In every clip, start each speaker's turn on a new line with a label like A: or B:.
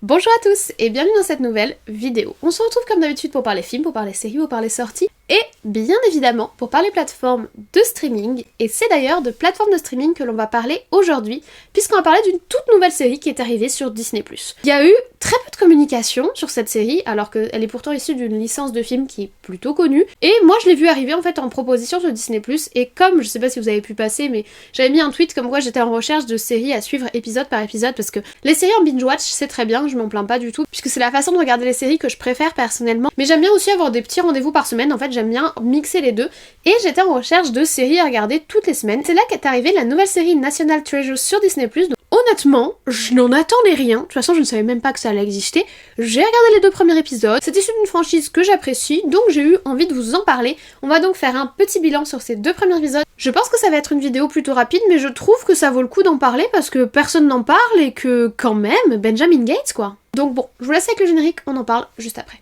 A: Bonjour à tous et bienvenue dans cette nouvelle vidéo. On se retrouve comme d'habitude pour parler films, pour parler séries, pour parler sorties et bien évidemment pour parler plateformes de streaming. Et c'est d'ailleurs de plateformes de streaming que l'on va parler aujourd'hui puisqu'on va parler d'une toute nouvelle série qui est arrivée sur Disney+. Il y a eu très peu de communication sur cette série alors qu'elle est pourtant issue d'une licence de film qui est plutôt connue. Et moi je l'ai vue arriver en fait en proposition sur Disney+, et comme, je sais pas si vous avez pu passer, mais j'avais mis un tweet comme quoi j'étais en recherche de séries à suivre épisode par épisode parce que les séries en binge-watch c'est très bien, je m'en plains pas du tout, puisque c'est la façon de regarder les séries que je préfère personnellement. Mais j'aime bien aussi avoir des petits rendez-vous par semaine, en fait j'aime bien mixer les deux, et j'étais en recherche de séries à regarder toutes les semaines. C'est là qu'est arrivée la nouvelle série National Treasure sur Disney+. Donc, honnêtement, je n'en attendais rien, de toute façon je ne savais même pas que ça allait exister. J'ai regardé les 2 premiers épisodes, c'est issu d'une franchise que j'apprécie, donc j'ai eu envie de vous en parler. On va donc faire un petit bilan sur ces 2 premiers épisodes. Je pense que ça va être une vidéo plutôt rapide, mais je trouve que ça vaut le coup d'en parler parce que personne n'en parle et que quand même, Benjamin Gates quoi. Donc bon, je vous laisse avec le générique, on en parle juste après.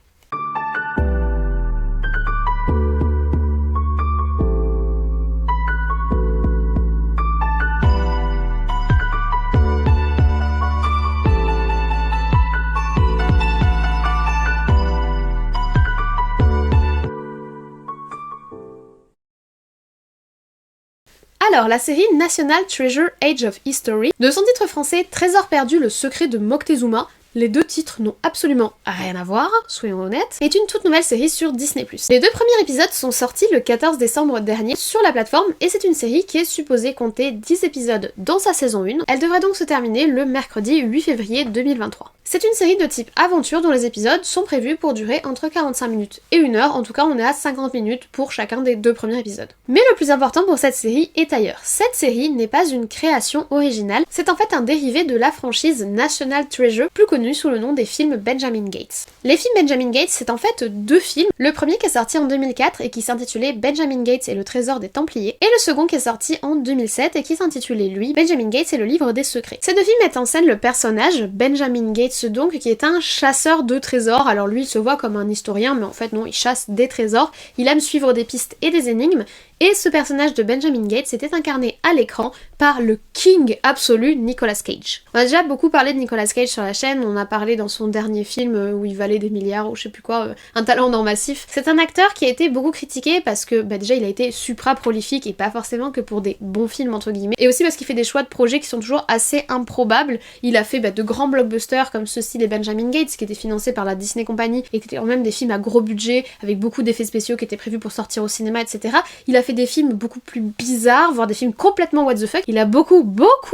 A: Alors, la série National Treasure Age of History, de son titre français Trésor perdu, le secret de Moctezuma, les 2 titres n'ont absolument rien à voir, soyons honnêtes, est une toute nouvelle série sur Disney+. Les 2 premiers épisodes sont sortis le 14 décembre dernier sur la plateforme et c'est une série qui est supposée compter 10 épisodes dans sa saison 1. Elle devrait donc se terminer le mercredi 8 février 2023. C'est une série de type aventure dont les épisodes sont prévus pour durer entre 45 minutes et 1 heure, en tout cas on est à 50 minutes pour chacun des 2 premiers épisodes. Mais le plus important pour cette série est ailleurs. Cette série n'est pas une création originale, c'est en fait un dérivé de la franchise National Treasure, plus connue sous le nom des films Benjamin Gates. Les films Benjamin Gates, c'est en fait 2 films, le premier qui est sorti en 2004 et qui s'intitulait Benjamin Gates et le trésor des Templiers, et le second qui est sorti en 2007 et qui s'intitulait lui Benjamin Gates et le livre des secrets. Ces 2 films mettent en scène le personnage Benjamin Gates donc qui est un chasseur de trésors. Alors lui il se voit comme un historien mais en fait non, il chasse des trésors, il aime suivre des pistes et des énigmes. Et ce personnage de Benjamin Gates était incarné à l'écran par le king absolu Nicolas Cage. On a déjà beaucoup parlé de Nicolas Cage sur la chaîne, on a parlé dans son dernier film où il valait des milliards ou je sais plus quoi, Un talent d'or massif. C'est un acteur qui a été beaucoup critiqué parce que déjà il a été supra prolifique et pas forcément que pour des bons films entre guillemets, et aussi parce qu'il fait des choix de projets qui sont toujours assez improbables. Il a fait de grands blockbusters comme ceci les Benjamin Gates qui étaient financés par la Disney Company et qui étaient quand même des films à gros budget avec beaucoup d'effets spéciaux qui étaient prévus pour sortir au cinéma, etc. Il a fait des films beaucoup plus bizarres, voire des films complètement what the fuck. Il a beaucoup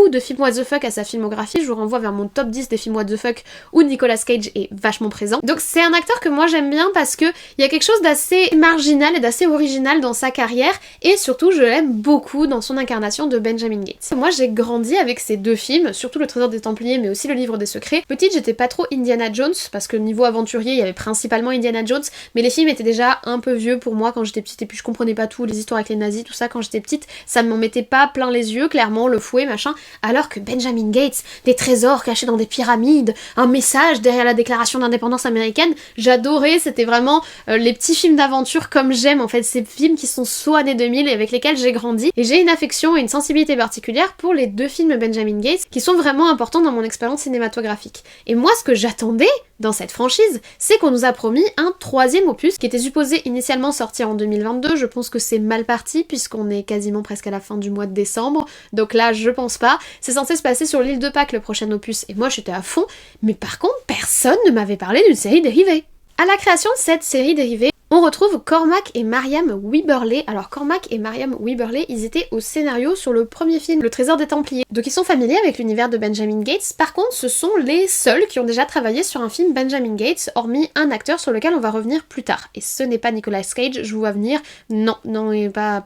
A: de films what the fuck à sa filmographie. Je vous renvoie vers mon top 10 des films what the fuck où Nicolas Cage est vachement présent. Donc c'est un acteur que moi j'aime bien parce que il y a quelque chose d'assez marginal et d'assez original dans sa carrière et surtout je l'aime beaucoup dans son incarnation de Benjamin Gates. Moi j'ai grandi avec ces 2 films, surtout le Trésor des Templiers mais aussi le Livre des Secrets. Petite j'étais pas trop Indiana Jones parce que niveau aventurier il y avait principalement Indiana Jones, mais les films étaient déjà un peu vieux pour moi quand j'étais petite et puis je comprenais pas tout, les histoires avec les nazis, tout ça quand j'étais petite, ça m'en mettait pas plein les yeux, clairement, le fouet, machin, alors que Benjamin Gates, des trésors cachés dans des pyramides, un message derrière la déclaration d'indépendance américaine, j'adorais, c'était vraiment les petits films d'aventure comme j'aime en fait, ces films qui sont so années 2000 et avec lesquels j'ai grandi, et j'ai une affection et une sensibilité particulière pour les 2 films Benjamin Gates qui sont vraiment importants dans mon expérience cinématographique. Et moi ce que j'attendais dans cette franchise, c'est qu'on nous a promis un 3e opus qui était supposé initialement sortir en 2022, je pense que c'est mal parti puisqu'on est quasiment presque à la fin du mois de décembre, donc là je pense pas, c'est censé se passer sur l'île de Pâques le prochain opus et moi j'étais à fond, mais par contre personne ne m'avait parlé d'une série dérivée. À la création de cette série dérivée, on retrouve Cormac et Mariam Wyberley. Alors Cormac et Mariam Wyberley, ils étaient au scénario sur le premier film, Le Trésor des Templiers. Donc ils sont familiers avec l'univers de Benjamin Gates. Par contre, ce sont les seuls qui ont déjà travaillé sur un film Benjamin Gates, hormis un acteur sur lequel on va revenir plus tard. Et ce n'est pas Nicolas Cage, je vous vois venir. Non, il est pas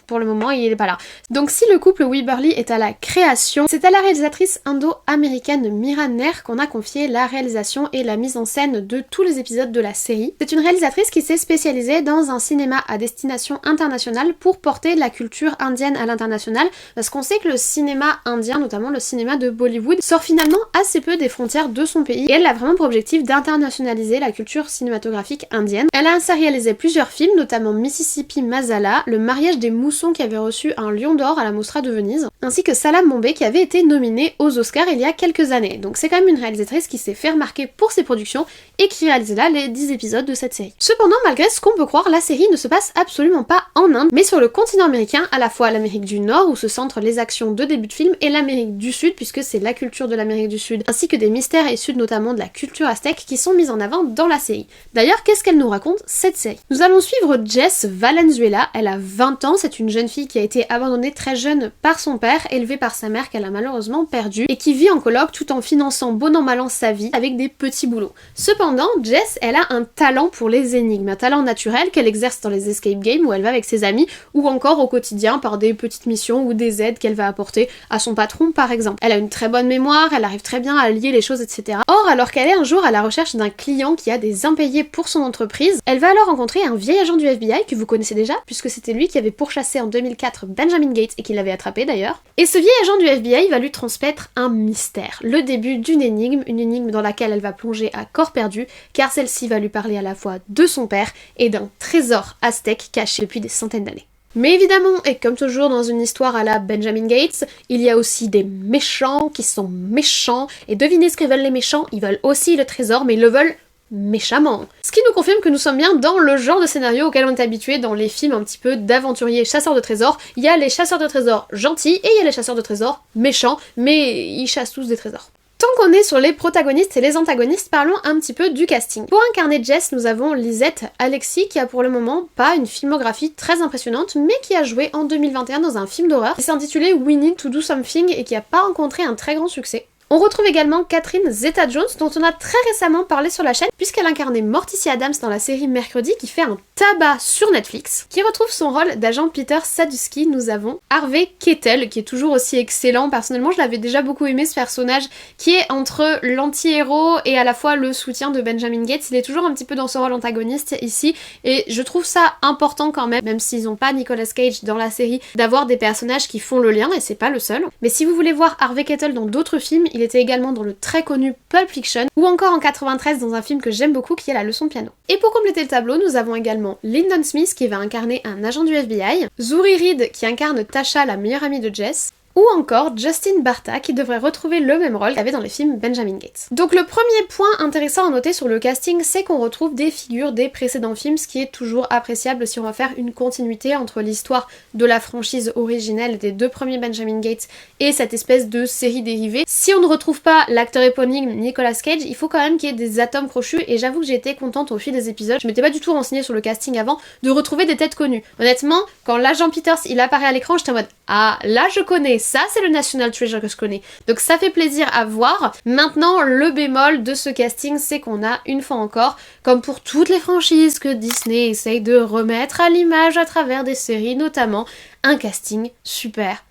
A: pour le moment, il est pas là. Donc si le couple Wyberley est à la création, c'est à la réalisatrice indo-américaine Mira Nair qu'on a confié la réalisation et la mise en scène de tous les épisodes de la série. C'est une réalisatrice qui s'est spécialisée dans un cinéma à destination internationale pour porter la culture indienne à l'international, parce qu'on sait que le cinéma indien, notamment le cinéma de Bollywood, sort finalement assez peu des frontières de son pays, et elle a vraiment pour objectif d'internationaliser la culture cinématographique indienne. Elle a ainsi réalisé plusieurs films, notamment Mississippi Masala, Le mariage des moussons qui avait reçu un Lion d'or à la Mostra de Venise, ainsi que Salam Bombay qui avait été nominée aux Oscars il y a quelques années. Donc c'est quand même une réalisatrice qui s'est fait remarquer pour ses productions et qui réalise là les 10 épisodes de cette série. Cependant, malgré ce qu'on peut croire, la série ne se passe absolument pas en Inde, mais sur le continent américain, à la fois l'Amérique du Nord où se centrent les actions de début de film et l'Amérique du Sud puisque c'est la culture de l'Amérique du Sud, ainsi que des mystères issus notamment de la culture aztèque qui sont mis en avant dans la série. D'ailleurs, qu'est-ce qu'elle nous raconte cette série? Nous allons suivre Jess Valenzuela, elle a 20 ans, c'est une jeune fille qui a été abandonnée très jeune par son père, élevée par sa mère qu'elle a malheureusement perdue, et qui vit en coloc tout en finançant bon an mal an sa vie avec des petits boulots. Cependant, Jess, elle a un talent pour les énigmes, un talent naturel qu'elle exerce dans les escape games où elle va avec ses amis, ou encore au quotidien par des petites missions ou des aides qu'elle va apporter à son patron par exemple. Elle a une très bonne mémoire, elle arrive très bien à lier les choses, etc. Or, alors qu'elle est un jour à la recherche d'un client qui a des impayés pour son entreprise, elle va alors rencontrer un vieil agent du FBI que vous connaissez déjà, puisque c'était lui qui avait pourchassé en 2004 Benjamin Gates et qui l'avait attrapé d'ailleurs. Et ce vieil agent du FBI va lui transmettre un mystère, le début d'une énigme dans laquelle elle va plonger à corps perdu, car celle-ci va lui parler à la fois de son père et d'un trésor aztèque caché depuis des centaines d'années. Mais évidemment, et comme toujours dans une histoire à la Benjamin Gates, il y a aussi des méchants qui sont méchants, et devinez ce que veulent les méchants, ils veulent aussi le trésor, mais ils le veulent méchamment. Ce qui nous confirme que nous sommes bien dans le genre de scénario auquel on est habitué dans les films un petit peu d'aventuriers chasseurs de trésors. Il y a les chasseurs de trésors gentils et il y a les chasseurs de trésors méchants, mais ils chassent tous des trésors. Tant qu'on est sur les protagonistes et les antagonistes, parlons un petit peu du casting. Pour incarner Jess, nous avons Lisette Alexis qui a pour le moment pas une filmographie très impressionnante, mais qui a joué en 2021 dans un film d'horreur qui s'est intitulé We Need to Do Something et qui a pas rencontré un très grand succès. On retrouve également Catherine Zeta-Jones, dont on a très récemment parlé sur la chaîne, puisqu'elle incarnait Morticia Adams dans la série Mercredi, qui fait un tabac sur Netflix. Qui retrouve son rôle d'agent Peter Sadusky, nous avons Harvey Keitel, qui est toujours aussi excellent. Personnellement, je l'avais déjà beaucoup aimé, ce personnage, qui est entre l'anti-héros et à la fois le soutien de Benjamin Gates. Il est toujours un petit peu dans ce rôle antagoniste ici, et je trouve ça important quand même s'ils n'ont pas Nicolas Cage dans la série, d'avoir des personnages qui font le lien, et c'est pas le seul. Mais si vous voulez voir Harvey Keitel dans d'autres films, il était également dans le très connu Pulp Fiction, ou encore en 93 dans un film que j'aime beaucoup qui est La leçon de piano. Et pour compléter le tableau, nous avons également Lyndon Smith qui va incarner un agent du FBI, Zuri Reed qui incarne Tasha, la meilleure amie de Jess, ou encore Justin Bartha qui devrait retrouver le même rôle qu'il avait dans les films Benjamin Gates. Donc le premier point intéressant à noter sur le casting, c'est qu'on retrouve des figures des précédents films, ce qui est toujours appréciable si on va faire une continuité entre l'histoire de la franchise originelle des deux premiers Benjamin Gates et cette espèce de série dérivée. Si on ne retrouve pas l'acteur éponyme Nicolas Cage, il faut quand même qu'il y ait des atomes crochus, et j'avoue que j'ai été contente au fil des épisodes, je m'étais pas du tout renseignée sur le casting avant, de retrouver des têtes connues. Honnêtement, quand l'agent Peters il apparaît à l'écran, j'étais en mode ah là je connais, ça c'est le National Treasure que je connais. Donc ça fait plaisir à voir. Maintenant, le bémol de ce casting, c'est qu'on a une fois encore, comme pour toutes les franchises que Disney essaye de remettre à l'image à travers des séries notamment, un casting super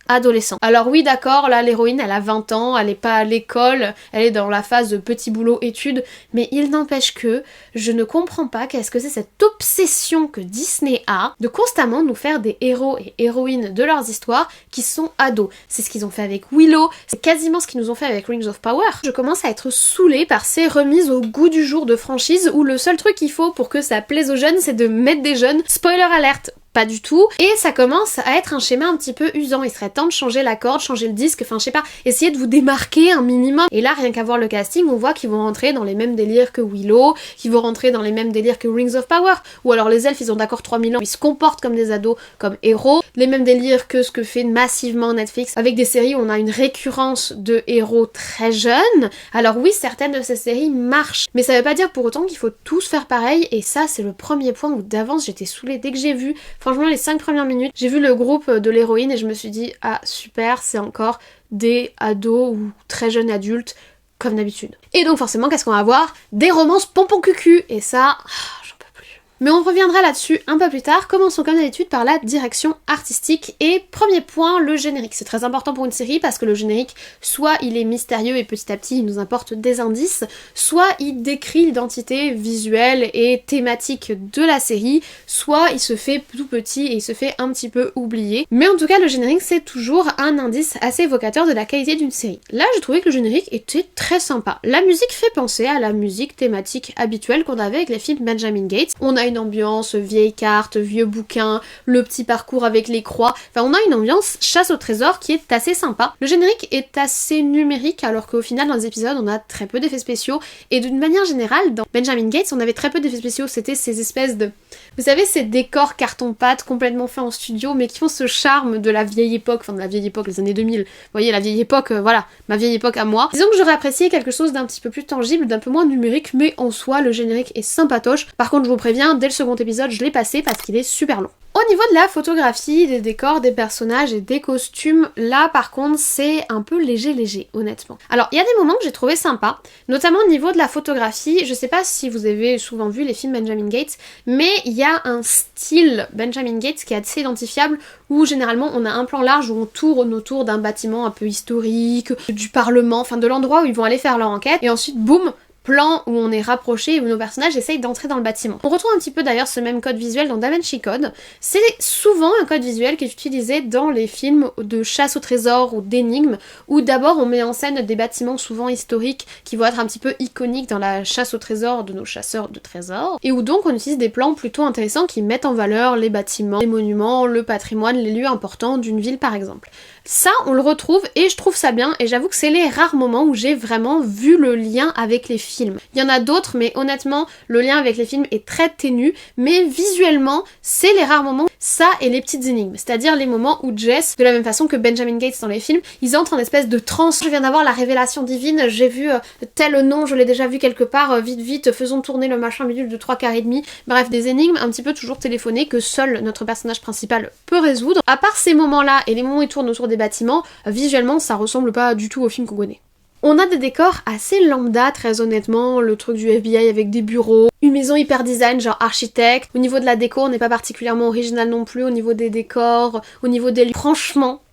A: adolescent. Alors oui d'accord, là l'héroïne elle a 20 ans, elle est pas à l'école, elle est dans la phase de petit boulot études, mais il n'empêche que je ne comprends pas qu'est-ce que c'est cette obsession que Disney a de constamment nous faire des héros et héroïnes de leurs histoires qui sont ados. C'est ce qu'ils ont fait avec Willow, c'est quasiment ce qu'ils nous ont fait avec Rings of Power. Je commence à être saoulée par ces remises au goût du jour de franchise où le seul truc qu'il faut pour que ça plaise aux jeunes, c'est de mettre des jeunes. Spoiler alerte, pas du tout, et ça commence à être un schéma un petit peu usant. Il serait temps de changer la corde, changer le disque, enfin je sais pas, essayer de vous démarquer un minimum. Et là, rien qu'à voir le casting, on voit qu'ils vont rentrer dans les mêmes délires que Willow, qu'ils vont rentrer dans les mêmes délires que Rings of Power, ou alors les elfes ils ont d'accord 3000 ans, ils se comportent comme des ados, comme héros, les mêmes délires que ce que fait massivement Netflix, avec des séries où on a une récurrence de héros très jeunes. Alors oui, certaines de ces séries marchent, mais ça veut pas dire pour autant qu'il faut tous faire pareil, et ça c'est le premier point où d'avance j'étais saoulée dès que j'ai vu. Franchement, les 5 premières minutes, j'ai vu le groupe de l'héroïne et je me suis dit ah super, c'est encore des ados ou très jeunes adultes comme d'habitude. Et donc forcément, qu'est-ce qu'on va avoir? Des romances pompon cucu, et ça, j'en peux plus. Mais on reviendra là-dessus un peu plus tard. Commençons comme d'habitude par la direction artistique. Et premier point, le générique. C'est très important pour une série parce que le générique, soit il est mystérieux et petit à petit il nous apporte des indices, soit il décrit l'identité visuelle et thématique de la série, soit il se fait tout petit et il se fait un petit peu oublier. Mais en tout cas, le générique c'est toujours un indice assez évocateur de la qualité d'une série. Là, j'ai trouvé que le générique était très sympa. La musique fait penser à la musique thématique habituelle qu'on avait avec les films Benjamin Gates. On a une ambiance vieille carte, vieux bouquin, le petit parcours avec les croix. Enfin, on a une ambiance chasse au trésor qui est assez sympa. Le générique est assez numérique alors qu'au final, dans les épisodes, on a très peu d'effets spéciaux. Et d'une manière générale, dans Benjamin Gates, on avait très peu d'effets spéciaux. C'était ces espèces de... Vous savez, ces décors carton-pâte complètement faits en studio, mais qui ont ce charme de la vieille époque, enfin de la vieille époque, les années 2000. Vous voyez, la vieille époque, voilà, ma vieille époque à moi. Disons que j'aurais apprécié quelque chose d'un petit peu plus tangible, d'un peu moins numérique, mais en soi, le générique est sympatoche. Par contre, je vous préviens, dès le second épisode, je l'ai passé parce qu'il est super long. Au niveau de la photographie, des décors, des personnages et des costumes, là par contre c'est un peu léger honnêtement. Alors il y a des moments que j'ai trouvé sympas, notamment au niveau de la photographie. Je sais pas si vous avez souvent vu les films Benjamin Gates, mais il y a un style Benjamin Gates qui est assez identifiable où généralement on a un plan large où on tourne autour d'un bâtiment un peu historique, du parlement, enfin de l'endroit où ils vont aller faire leur enquête, et ensuite boum, plan où on est rapproché et où nos personnages essayent d'entrer dans le bâtiment. On retrouve un petit peu d'ailleurs ce même code visuel dans Da Vinci Code. C'est souvent un code visuel qui est utilisé dans les films de chasse au trésor ou d'énigmes, où d'abord on met en scène des bâtiments souvent historiques qui vont être un petit peu iconiques dans la chasse au trésor de nos chasseurs de trésors, et où donc on utilise des plans plutôt intéressants qui mettent en valeur les bâtiments, les monuments, le patrimoine, les lieux importants d'une ville par exemple. Ça, on le retrouve et je trouve ça bien, et j'avoue que c'est les rares moments où j'ai vraiment vu le lien avec les films. Il y en a d'autres, mais honnêtement, le lien avec les films est très ténu, mais visuellement, c'est les rares moments, ça et les petites énigmes. C'est-à-dire les moments où Jess, de la même façon que Benjamin Gates dans les films, ils entrent en espèce de transe. Je viens d'avoir la révélation divine, j'ai vu tel nom, je l'ai déjà vu quelque part, vite, faisons tourner le machin bidule de 3 quarts et demi. Bref, des énigmes un petit peu toujours téléphonées que seul notre personnage principal peut résoudre. À part ces moments-là et les moments où il tourne autour des bâtiments, visuellement ça ressemble pas du tout au film qu'on connaît. On a des décors assez lambda, très honnêtement, le truc du FBI avec des bureaux, une maison hyper design, genre architecte. Au niveau de la déco, on n'est pas particulièrement original non plus, au niveau des décors, au niveau des lieux.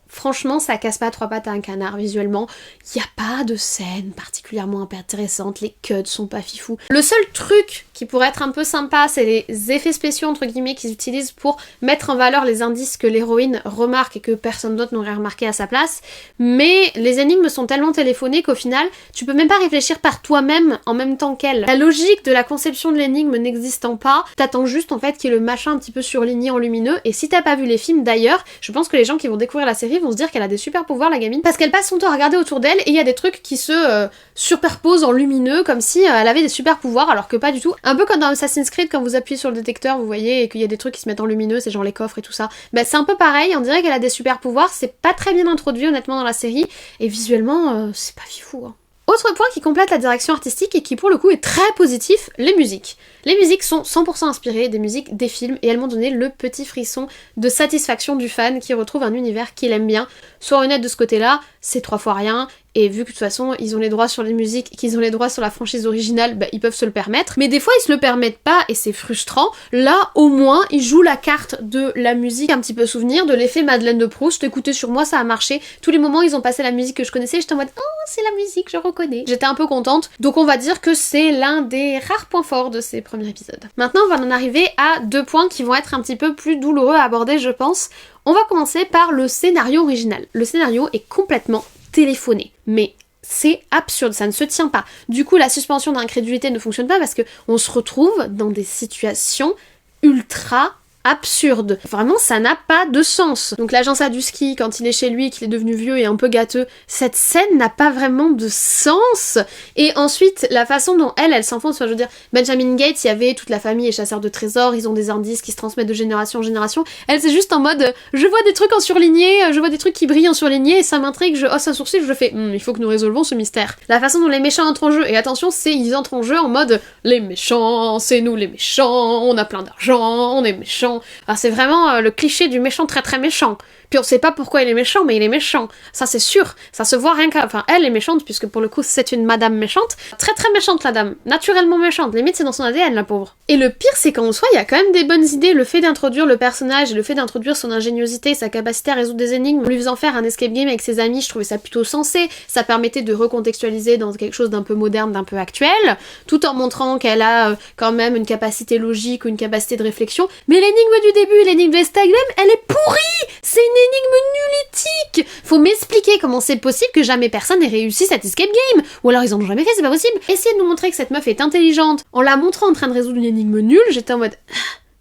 A: Franchement, ça casse pas 3 pattes à un canard visuellement. Y a pas de scène particulièrement intéressante, les cuts sont pas fifous. Le seul truc qui pourrait être un peu sympa, c'est les effets spéciaux entre guillemets qu'ils utilisent pour mettre en valeur les indices que l'héroïne remarque et que personne d'autre n'aurait remarqué à sa place. Mais les énigmes sont tellement téléphonées qu'au final, tu peux même pas réfléchir par toi-même en même temps qu'elle. La logique de la conception de l'énigme n'existant pas, t'attends juste en fait qu'il y ait le machin un petit peu surligné en lumineux. Et si t'as pas vu les films d'ailleurs, je pense que les gens qui vont découvrir la série vont se dire qu'elle a des super pouvoirs la gamine, parce qu'elle passe son temps à regarder autour d'elle et il y a des trucs qui se superposent en lumineux comme si elle avait des super pouvoirs alors que pas du tout. Un peu comme dans Assassin's Creed quand vous appuyez sur le détecteur vous voyez et qu'il y a des trucs qui se mettent en lumineux, c'est genre les coffres et tout ça. Bah c'est un peu pareil, on dirait qu'elle a des super pouvoirs, c'est pas très bien introduit honnêtement dans la série et visuellement c'est pas fifou hein. Autre point qui complète la direction artistique et qui pour le coup est très positif, les musiques. Les musiques sont 100% inspirées des musiques des films et elles m'ont donné le petit frisson de satisfaction du fan qui retrouve un univers qu'il aime bien. Sois honnête de ce côté-là, c'est 3 fois rien, et vu que de toute façon ils ont les droits sur les musiques, qu'ils ont les droits sur la franchise originale, bah ils peuvent se le permettre. Mais des fois ils se le permettent pas et c'est frustrant. Là au moins ils jouent la carte de la musique un petit peu souvenir, de l'effet Madeleine de Proust. Écoutez sur moi ça a marché. Tous les moments ils ont passé la musique que je connaissais, j'étais en mode oh c'est la musique, je reconnais. J'étais un peu contente. Donc on va dire que c'est l'un des rares points forts de ces premiers épisodes. Maintenant on va en arriver à 2 points qui vont être un petit peu plus douloureux à aborder je pense. On va commencer par le scénario original. Le scénario est complètement téléphoné. Mais c'est absurde, ça ne se tient pas. Du coup, la suspension d'incrédulité ne fonctionne pas parce que on se retrouve dans des situations ultra absurde. Vraiment, ça n'a pas de sens. Donc l'agent Sadusky, quand il est chez lui, qu'il est devenu vieux et un peu gâteux, cette scène n'a pas vraiment de sens. Et ensuite, la façon dont elle s'enfonce, enfin je veux dire, Benjamin Gates, il y avait toute la famille et chasseurs de trésors, ils ont des indices qui se transmettent de génération en génération. Elle, c'est juste en mode, je vois des trucs en surligné, je vois des trucs qui brillent en surligné, et ça m'intrigue, je hausse un sourcil, je fais, il faut que nous résolvons ce mystère. La façon dont les méchants entrent en jeu, et attention, c'est ils entrent en jeu en mode, les méchants, c'est nous les méchants, on a plein d'argent, on est méchants. Alors c'est vraiment le cliché du méchant très très méchant. Puis on sait pas pourquoi il est méchant, mais il est méchant. Ça c'est sûr. Ça se voit rien qu'à... Enfin, elle est méchante, puisque pour le coup c'est une madame méchante. Très très méchante la dame. Naturellement méchante. Limite c'est dans son ADN la pauvre. Et le pire c'est qu'en soi il y a quand même des bonnes idées. Le fait d'introduire le personnage et le fait d'introduire son ingéniosité, sa capacité à résoudre des énigmes, en lui faisant faire un escape game avec ses amis, je trouvais ça plutôt sensé. Ça permettait de recontextualiser dans quelque chose d'un peu moderne, d'un peu actuel, tout en montrant qu'elle a quand même une capacité logique ou une capacité de réflexion. Mais l'énigme du début, l'énigme de Instagram, elle est pourrie! C'est une énigme nullitique! Faut m'expliquer comment c'est possible que jamais personne n'ait réussi cet escape game! Ou alors ils en ont jamais fait, c'est pas possible! Essayez de nous montrer que cette meuf est intelligente en la montrant en train de résoudre une énigme nulle, j'étais en mode...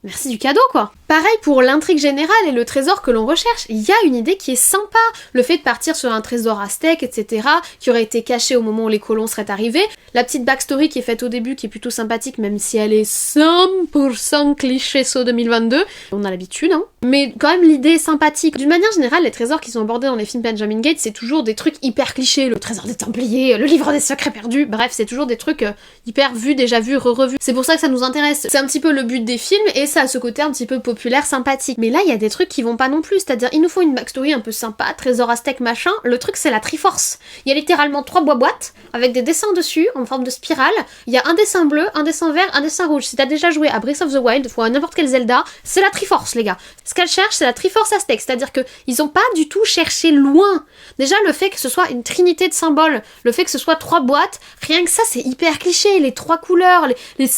A: Merci du cadeau, quoi. Pareil pour l'intrigue générale et le trésor que l'on recherche, il y a une idée qui est sympa. Le fait de partir sur un trésor aztèque, etc., qui aurait été caché au moment où les colons seraient arrivés. La petite backstory qui est faite au début, qui est plutôt sympathique, même si elle est 100% cliché saut 2022. On a l'habitude, hein. Mais quand même, l'idée est sympathique. D'une manière générale, les trésors qui sont abordés dans les films Benjamin Gates, c'est toujours des trucs hyper clichés. Le trésor des Templiers, le livre des secrets perdus. Bref, c'est toujours des trucs hyper vus, déjà vus, re-revus. C'est pour ça que ça nous intéresse. C'est un petit peu le but des films, et ça a ce côté un petit peu populaire, sympathique. Mais là, il y a des trucs qui vont pas non plus, c'est-à-dire il nous faut une backstory un peu sympa, trésor aztèque machin. Le truc, c'est la Triforce. Il y a littéralement 3 boîtes avec des dessins dessus en forme de spirale. Il y a un dessin bleu, un dessin vert, un dessin rouge. Si t'as déjà joué à Breath of the Wild ou à n'importe quel Zelda, c'est la Triforce, les gars. Ce qu'elle cherche, c'est la Triforce aztèque, c'est-à-dire que ils ont pas du tout cherché loin. Déjà, le fait que ce soit une trinité de symboles, le fait que ce soit 3 boîtes, rien que ça, c'est hyper cliché. Les 3 couleurs,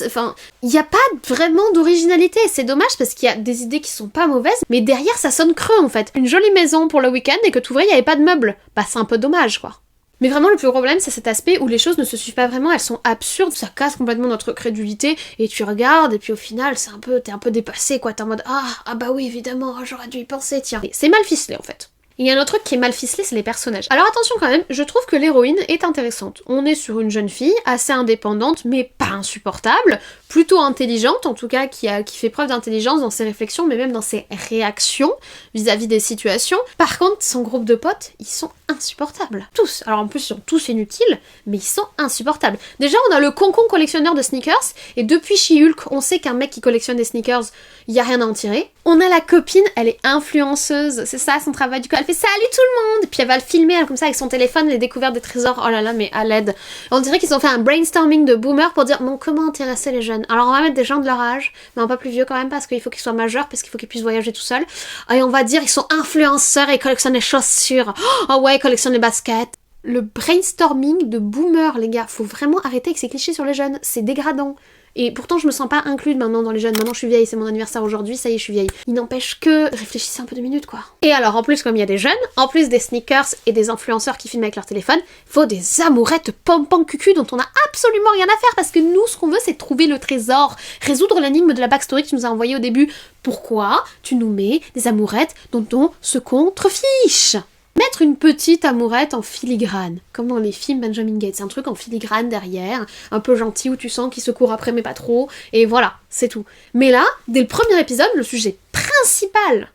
A: enfin, il y a pas vraiment d'originalité. C'est dommage parce qu'il y a des idées qui sont pas mauvaises, mais derrière ça sonne creux en fait. Une jolie maison pour le week-end et que t'ouvrais, il y avait pas de meubles. Bah c'est un peu dommage quoi. Mais vraiment le plus gros problème c'est cet aspect où les choses ne se suivent pas vraiment, elles sont absurdes, ça casse complètement notre crédulité et tu regardes et puis au final t'es un peu dépassé quoi, t'es en mode ah bah oui évidemment, j'aurais dû y penser tiens. Et c'est mal ficelé en fait. Il y a un autre truc qui est mal ficelé, c'est les personnages. Alors attention quand même, je trouve que l'héroïne est intéressante. On est sur une jeune fille, assez indépendante, mais pas insupportable, plutôt intelligente, en tout cas qui fait preuve d'intelligence dans ses réflexions, mais même dans ses réactions vis-à-vis des situations. Par contre, son groupe de potes, ils sont insupportables. Tous. Alors en plus, ils sont tous inutiles, mais ils sont insupportables. Déjà, on a le concon collectionneur de sneakers, et depuis She-Hulk, on sait qu'un mec qui collectionne des sneakers, il y a rien à en tirer. On a la copine, elle est influenceuse, c'est ça son travail du coup, elle fait salut tout le monde, puis elle va le filmer elle, comme ça avec son téléphone, les découvertes des trésors, oh là là mais à l'aide. On dirait qu'ils ont fait un brainstorming de boomers pour dire bon comment intéresser les jeunes. Alors on va mettre des gens de leur âge, mais un peu plus vieux quand même parce qu'il faut qu'ils soient majeurs, parce qu'il faut qu'ils puissent voyager tout seuls. Et on va dire ils sont influenceurs et ils collectionnent les chaussures, oh ouais ils collectionnent les baskets. Le brainstorming de boomers les gars, faut vraiment arrêter avec ces clichés sur les jeunes, c'est dégradant. Et pourtant je me sens pas incluse maintenant dans les jeunes, maintenant je suis vieille, c'est mon anniversaire aujourd'hui, ça y est je suis vieille. Il n'empêche que réfléchissez un peu 2 minutes quoi. Et alors en plus comme il y a des jeunes, en plus des sneakers et des influenceurs qui filment avec leur téléphone, faut des amourettes pom-pom cucu dont on a absolument rien à faire parce que nous ce qu'on veut c'est trouver le trésor, résoudre l'énigme de la backstory que tu nous as envoyé au début. Pourquoi tu nous mets des amourettes dont on se contrefiche? Mettre une petite amourette en filigrane, comme dans les films Benjamin Gates, c'est un truc en filigrane derrière, un peu gentil où tu sens qu'il se court après mais pas trop, et voilà, c'est tout. Mais là, dès le premier épisode, le sujet principal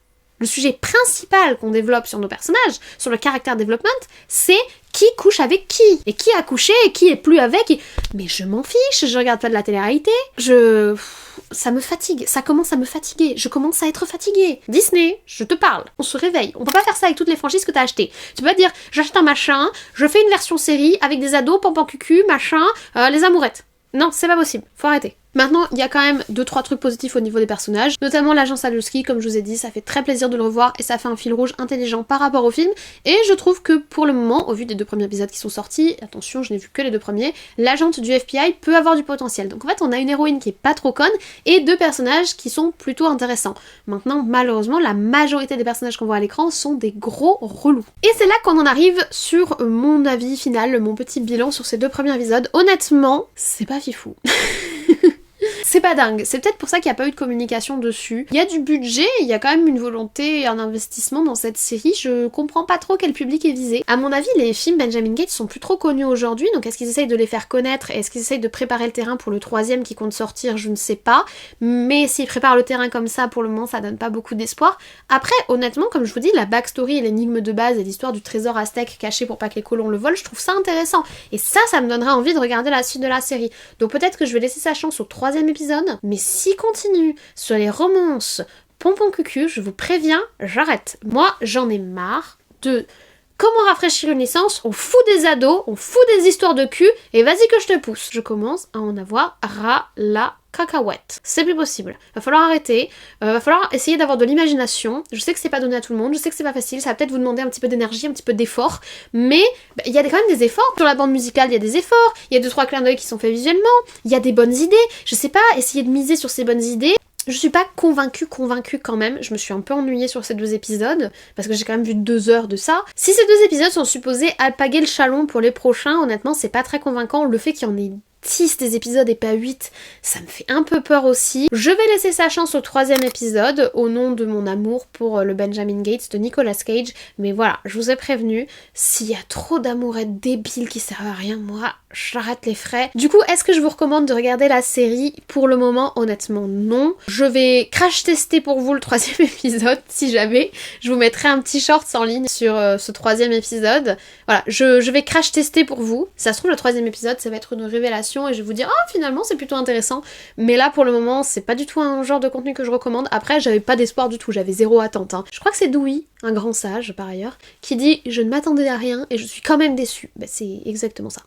A: qu'on développe sur nos personnages, sur le character development, c'est qui couche avec qui, et qui a couché, et qui est plus avec, mais je m'en fiche, je regarde pas de la télé-réalité, ça me fatigue, ça commence à me fatiguer, je commence à être fatiguée. Disney, je te parle, on se réveille, on peut pas faire ça avec toutes les franchises que t'as achetées. Tu peux pas dire, j'achète un machin, je fais une version série avec des ados, pampan cucu, machin, les amourettes. Non, c'est pas possible, faut arrêter. Maintenant, il y a quand même 2-3 trucs positifs au niveau des personnages, notamment l'agent Sadowski, comme je vous ai dit, ça fait très plaisir de le revoir et ça fait un fil rouge intelligent par rapport au film, et je trouve que pour le moment, au vu des 2 premiers épisodes qui sont sortis, attention, je n'ai vu que les 2 premiers, l'agente du FBI peut avoir du potentiel. Donc en fait, on a une héroïne qui est pas trop conne, et 2 personnages qui sont plutôt intéressants. Maintenant, malheureusement, la majorité des personnages qu'on voit à l'écran sont des gros relous. Et c'est là qu'on en arrive sur mon avis final, mon petit bilan sur ces 2 premiers épisodes. Honnêtement, c'est pas fifou. C'est pas dingue, c'est peut-être pour ça qu'il n'y a pas eu de communication dessus. Il y a du budget, il y a quand même une volonté et un investissement dans cette série, je comprends pas trop quel public est visé. À mon avis, les films Benjamin Gates sont plus trop connus aujourd'hui, donc est-ce qu'ils essayent de les faire connaître, est-ce qu'ils essayent de préparer le terrain pour le 3e qui compte sortir, je ne sais pas, mais s'ils préparent le terrain comme ça, pour le moment, ça donne pas beaucoup d'espoir. Après, honnêtement, comme je vous dis, la backstory et l'énigme de base et l'histoire du trésor aztèque caché pour pas que les colons le volent, je trouve ça intéressant, et ça me donnera envie de regarder la suite de la série. Donc peut-être que je vais laisser sa chance au 3e épisode, mais s'il continue sur les romances pompon cucu, je vous préviens, j'arrête. Moi, j'en ai marre de comment rafraîchir une licence, on fout des ados, on fout des histoires de cul, et vas-y que je te pousse. Je commence à en avoir ras la cacahuète. C'est plus possible. Va falloir arrêter, va falloir essayer d'avoir de l'imagination. Je sais que c'est pas donné à tout le monde, je sais que c'est pas facile, ça va peut-être vous demander un petit peu d'énergie, un petit peu d'effort, mais il y a quand même des efforts. Sur la bande musicale, il y a des efforts, il y a 2-3 clins d'œil qui sont faits visuellement, il y a des bonnes idées. Je sais pas, essayer de miser sur ces bonnes idées. Je suis pas convaincue quand même, je me suis un peu ennuyée sur ces 2 épisodes, parce que j'ai quand même vu 2 heures de ça. Si ces 2 épisodes sont supposés alpaguer le chaland pour les prochains, honnêtement c'est pas très convaincant. Le fait qu'il y en ait 6 des épisodes et pas 8, ça me fait un peu peur aussi. Je vais laisser sa chance au 3e épisode, au nom de mon amour pour le Benjamin Gates de Nicolas Cage, mais voilà, je vous ai prévenu, s'il y a trop d'amourettes débiles qui servent à rien, moi, j'arrête les frais. Du coup, est-ce que je vous recommande de regarder la série? Pour le moment, honnêtement, non. Je vais crash tester pour vous le 3e épisode, si jamais. Je vous mettrai un petit short en ligne sur ce 3e épisode. Voilà, je vais crash tester pour vous. Ça se trouve, le 3e épisode, ça va être une révélation et je vais vous dire, ah, finalement, c'est plutôt intéressant. Mais là, pour le moment, c'est pas du tout un genre de contenu que je recommande. Après, j'avais pas d'espoir du tout, j'avais 0 attente. Je crois que c'est Dewey, un grand sage, par ailleurs, qui dit, je ne m'attendais à rien et je suis quand même déçue. Bah, c'est exactement ça.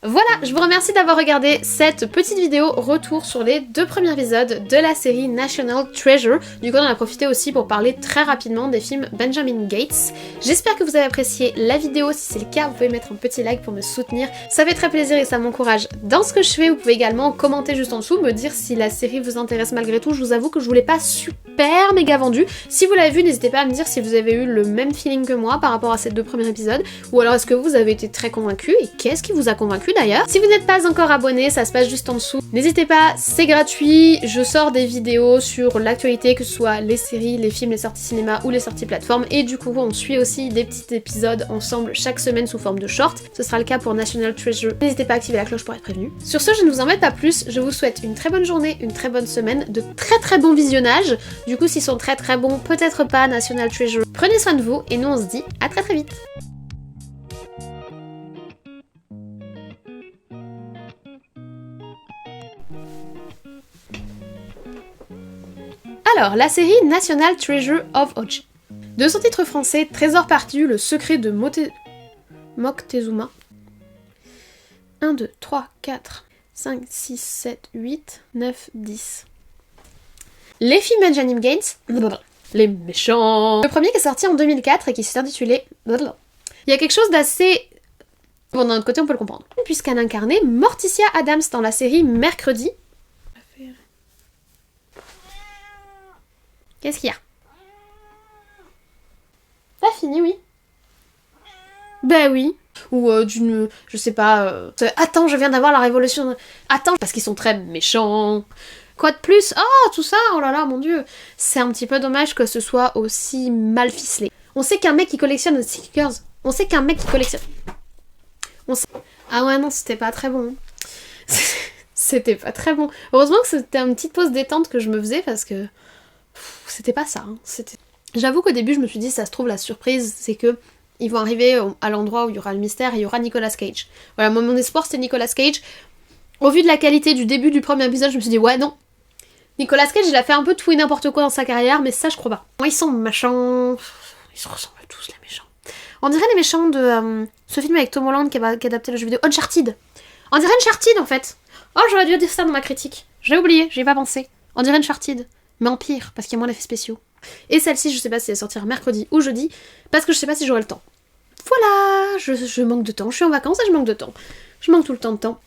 A: Voilà, je vous remercie d'avoir regardé cette petite vidéo retour sur les 2 premiers épisodes de la série National Treasure. Du coup, on en a profité aussi pour parler très rapidement des films Benjamin Gates. J'espère que vous avez apprécié la vidéo. Si c'est le cas, vous pouvez mettre un petit like pour me soutenir. Ça fait très plaisir et ça m'encourage dans ce que je fais. Vous pouvez également commenter juste en dessous, me dire si la série vous intéresse malgré tout. Je vous avoue que je vous l'ai pas super méga vendue. Si vous l'avez vu, n'hésitez pas à me dire si vous avez eu le même feeling que moi par rapport à ces 2 premiers épisodes. Ou alors est-ce que vous avez été très convaincu et qu'est-ce qui vous a convaincu d'ailleurs. Si vous n'êtes pas encore abonné, ça se passe juste en dessous. N'hésitez pas, c'est gratuit. Je sors des vidéos sur l'actualité, que ce soit les séries, les films, les sorties cinéma ou les sorties plateformes. Et du coup, on suit aussi des petits épisodes ensemble chaque semaine sous forme de short. Ce sera le cas pour National Treasure. N'hésitez pas à activer la cloche pour être prévenu. Sur ce, je ne vous embête pas plus. Je vous souhaite une très bonne journée, une très bonne semaine, de très bons visionnages. Du coup, s'ils sont très bons, peut-être pas National Treasure. Prenez soin de vous et nous on se dit à très vite. Alors, la série National Treasure of OG. De son titre français, Trésor perdu, le secret de Moctezuma. 1, 2, 3, 4, 5, 6, 7, 8, 9, 10. Les films Benjamin Gates, les méchants. Le premier qui est sorti en 2004 et qui s'est intitulé... Il y a quelque chose d'assez... Bon, d'un autre côté, on peut le comprendre. Puisqu'elle incarnait Morticia Adams dans la série Mercredi. Qu'est-ce qu'il y a? T'as fini, oui. Bah oui. Ou d'une... Je sais pas... Attends, je viens d'avoir la révolution... Attends, parce qu'ils sont très méchants. Quoi de plus? Oh, tout ça, oh là là, mon dieu. C'est un petit peu dommage que ce soit aussi mal ficelé. On sait qu'un mec qui collectionne stickers... On sait qu'un mec qui collectionne... On sait... Ah ouais, non, c'était pas très bon. C'était pas très bon. Heureusement que c'était une petite pause détente que je me faisais parce que... C'était pas ça, hein. J'avoue qu'au début je me suis dit ça se trouve la surprise c'est que ils vont arriver à l'endroit où il y aura le mystère et il y aura Nicolas Cage. Voilà, mon espoir c'était Nicolas Cage. Au vu de la qualité du début du premier épisode, je me suis dit ouais non. Nicolas Cage il a fait un peu tout et n'importe quoi dans sa carrière mais ça je crois pas. Ils sont méchants, ils se ressemblent tous les méchants. On dirait les méchants de ce film avec Tom Holland qui a adapté le jeu vidéo Uncharted. On dirait Uncharted en fait. Oh j'aurais dû dire ça dans ma critique. J'ai oublié, j'y ai pas pensé. On dirait Uncharted. Mais en pire, parce qu'il y a moins d'effets spéciaux. Et celle-ci, je sais pas si elle sortira mercredi ou jeudi, parce que je sais pas si j'aurai le temps. Voilà, je manque de temps, je suis en vacances et je manque de temps. Je manque tout le temps de temps.